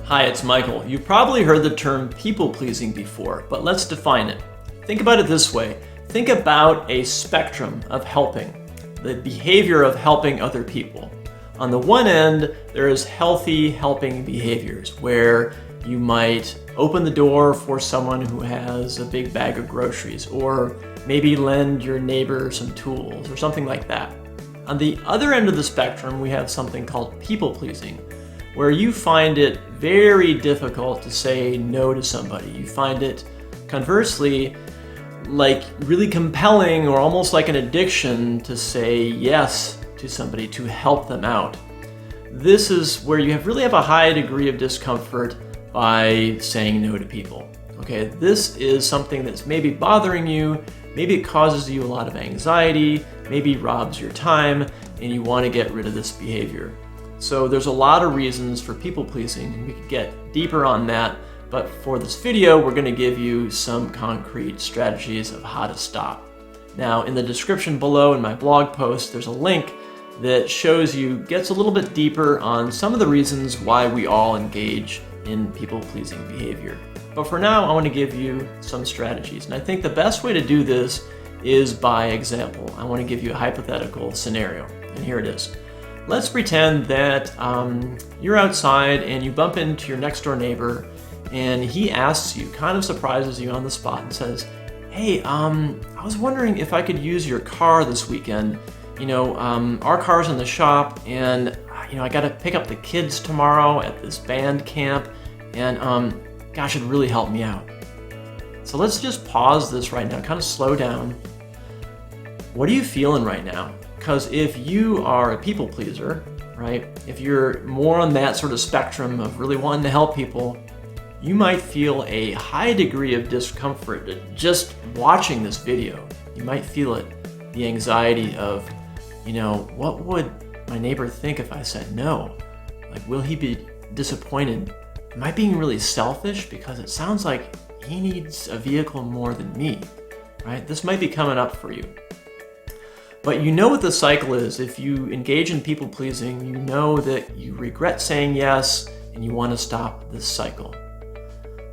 Hi, it's Michael. You've probably heard the term people-pleasing before, but let's define it. Think about it this way. Think about a spectrum of helping, the behavior of helping other people. On the one end, there is healthy helping behaviors where you might open the door for someone who has a big bag of groceries, or maybe lend your neighbor some tools or something like that. On the other end of the spectrum, we have something called people-pleasing, where you find it very difficult to say no to somebody. You find it, conversely, like really compelling or almost like an addiction to say yes to somebody, to help them out. This is where you really have a high degree of discomfort by saying no to people. Okay, this is something that's maybe bothering you, maybe it causes you a lot of anxiety, maybe robs your time, and you want to get rid of this behavior. So there's a lot of reasons for people-pleasing. We could get deeper on that, but for this video, we're going to give you some concrete strategies of how to stop. Now, in the description below in my blog post, there's a link that gets a little bit deeper on some of the reasons why we all engage in people-pleasing behavior. But for now, I want to give you some strategies. And I think the best way to do this is by example. I want to give you a hypothetical scenario, and here it is. Let's pretend that you're outside and you bump into your next door neighbor and he asks you, kind of surprises you on the spot and says, hey, I was wondering if I could use your car this weekend. You know, our car's in the shop and, I got to pick up the kids tomorrow at this band camp and, gosh, it'd really help me out. So let's just pause this right now, kind of slow down. What are you feeling right now? Because if you are a people pleaser, right, if you're more on that sort of spectrum of really wanting to help people, you might feel a high degree of discomfort just watching this video. You might feel it, the anxiety of, what would my neighbor think if I said no? Like, will he be disappointed? Am I being really selfish? Because it sounds like he needs a vehicle more than me, right? This might be coming up for you. But you know what the cycle is. If you engage in people-pleasing, you know that you regret saying yes and you want to stop this cycle.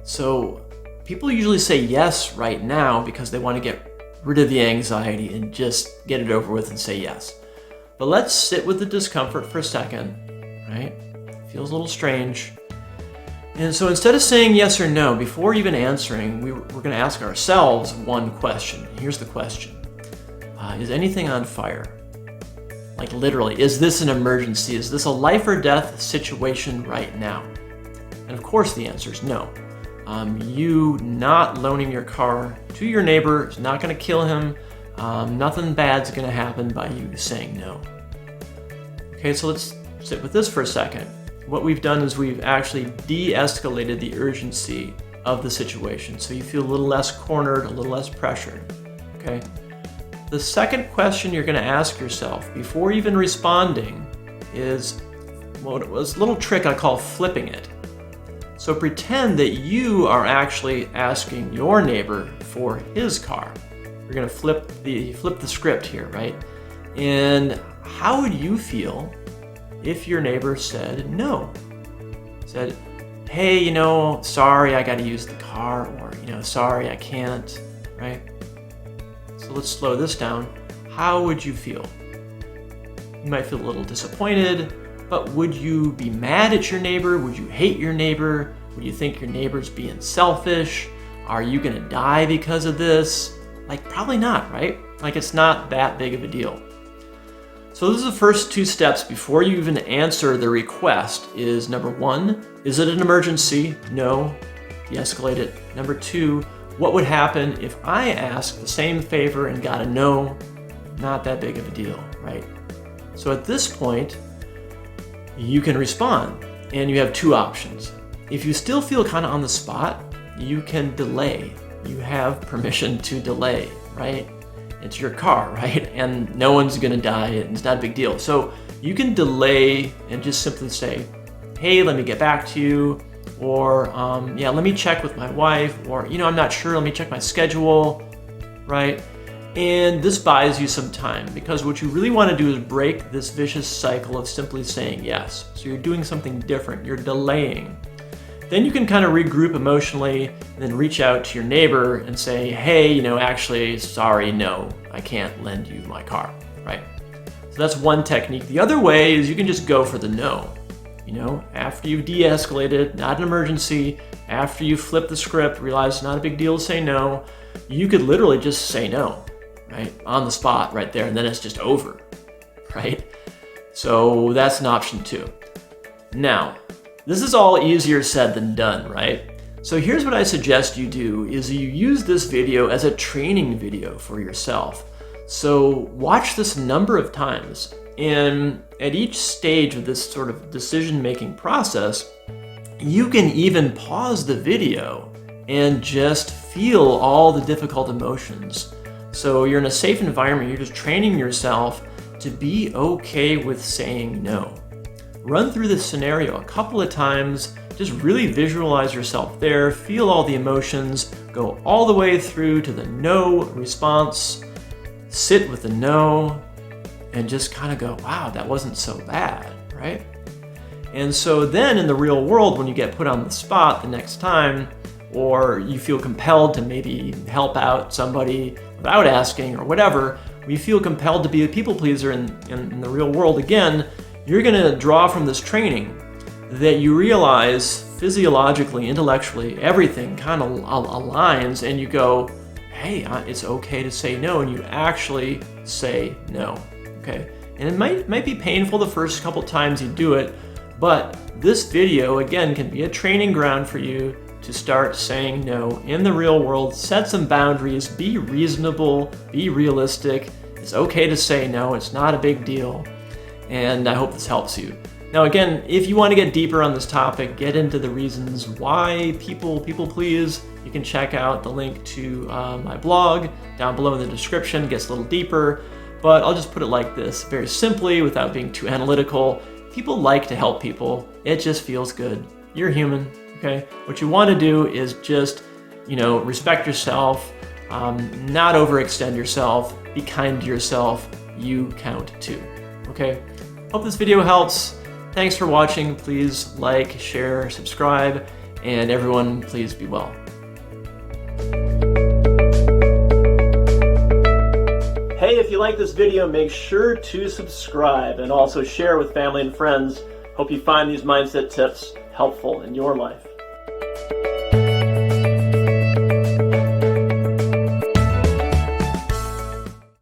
So people usually say yes right now because they want to get rid of the anxiety and just get it over with and say yes. But let's sit with the discomfort for a second, right? Feels a little strange. And so instead of saying yes or no, before even answering, we're going to ask ourselves one question. Here's the question. Is anything on fire? Like literally, is this an emergency? Is this a life or death situation right now? And of course the answer is no. You not loaning your car to your neighbor is not going to kill him. Nothing bad's going to happen by you saying no. Okay, so let's sit with this for a second. What we've done is we've actually de-escalated the urgency of the situation. So you feel a little less cornered, a little less pressured. Okay. The second question you're going to ask yourself before even responding is what was a little trick I call flipping it. So pretend that you are actually asking your neighbor for his car. We're going to flip the script here, right? And how would you feel if your neighbor said no? Said, hey, sorry, I got to use the car, or, sorry, I can't, right? So let's slow this down. How would you feel? You might feel a little disappointed, but would you be mad at your neighbor? Would you hate your neighbor? Would you think your neighbor's being selfish? Are you gonna die because of this? Like, probably not, right? Like, it's not that big of a deal. So those are the first two steps before you even answer the request is number one, is it an emergency? No, de-escalate it. Number two, what would happen if I asked the same favor and got a no? Not that big of a deal, right? So at this point, you can respond, and you have two options. If you still feel kind of on the spot, you can delay. You have permission to delay, right? It's your car, right? And no one's gonna die, and it's not a big deal. So you can delay and just simply say, hey, let me get back to you. Or, let me check with my wife, or, I'm not sure, let me check my schedule, right? And this buys you some time, because what you really want to do is break this vicious cycle of simply saying yes. So you're doing something different, you're delaying. then you can kind of regroup emotionally and then reach out to your neighbor and say, hey, actually, sorry, no, I can't lend you my car, right? So that's one technique. The other way is you can just go for the no. After you've de-escalated, not an emergency, after you flip the script, realize it's not a big deal to say no, you could literally just say no, right? On the spot right there, and then it's just over, right? So that's an option too. Now, this is all easier said than done, right? So here's what I suggest you do is you use this video as a training video for yourself. So watch this a number of times, and at each stage of this sort of decision-making process, you can even pause the video and just feel all the difficult emotions. So you're in a safe environment, you're just training yourself to be okay with saying no. Run through this scenario a couple of times, just really visualize yourself there, feel all the emotions, go all the way through to the no response, sit with the no, and just kind of go, wow, that wasn't so bad, right? And so then in the real world, when you get put on the spot the next time, or you feel compelled to maybe help out somebody without asking or whatever, when you feel compelled to be a people pleaser in the real world again, you're gonna draw from this training that you realize physiologically, intellectually, everything kind of aligns, and you go, hey, it's okay to say no, and you actually say no, okay? And it might be painful the first couple times you do it, but this video, again, can be a training ground for you to start saying no in the real world. Set some boundaries, be reasonable, be realistic. It's okay to say no, it's not a big deal. And I hope this helps you. Now again, if you want to get deeper on this topic, get into the reasons why people please, you can check out the link to my blog down below in the description. It gets a little deeper, but I'll just put it like this, very simply, without being too analytical. People like to help people. It just feels good. You're human, okay? What you want to do is just, respect yourself, not overextend yourself, be kind to yourself. You count too, okay? Hope this video helps. Thanks for watching. Please like, share, subscribe, and everyone, please be well. Hey, if you like this video, make sure to subscribe and also share with family and friends. Hope you find these mindset tips helpful in your life.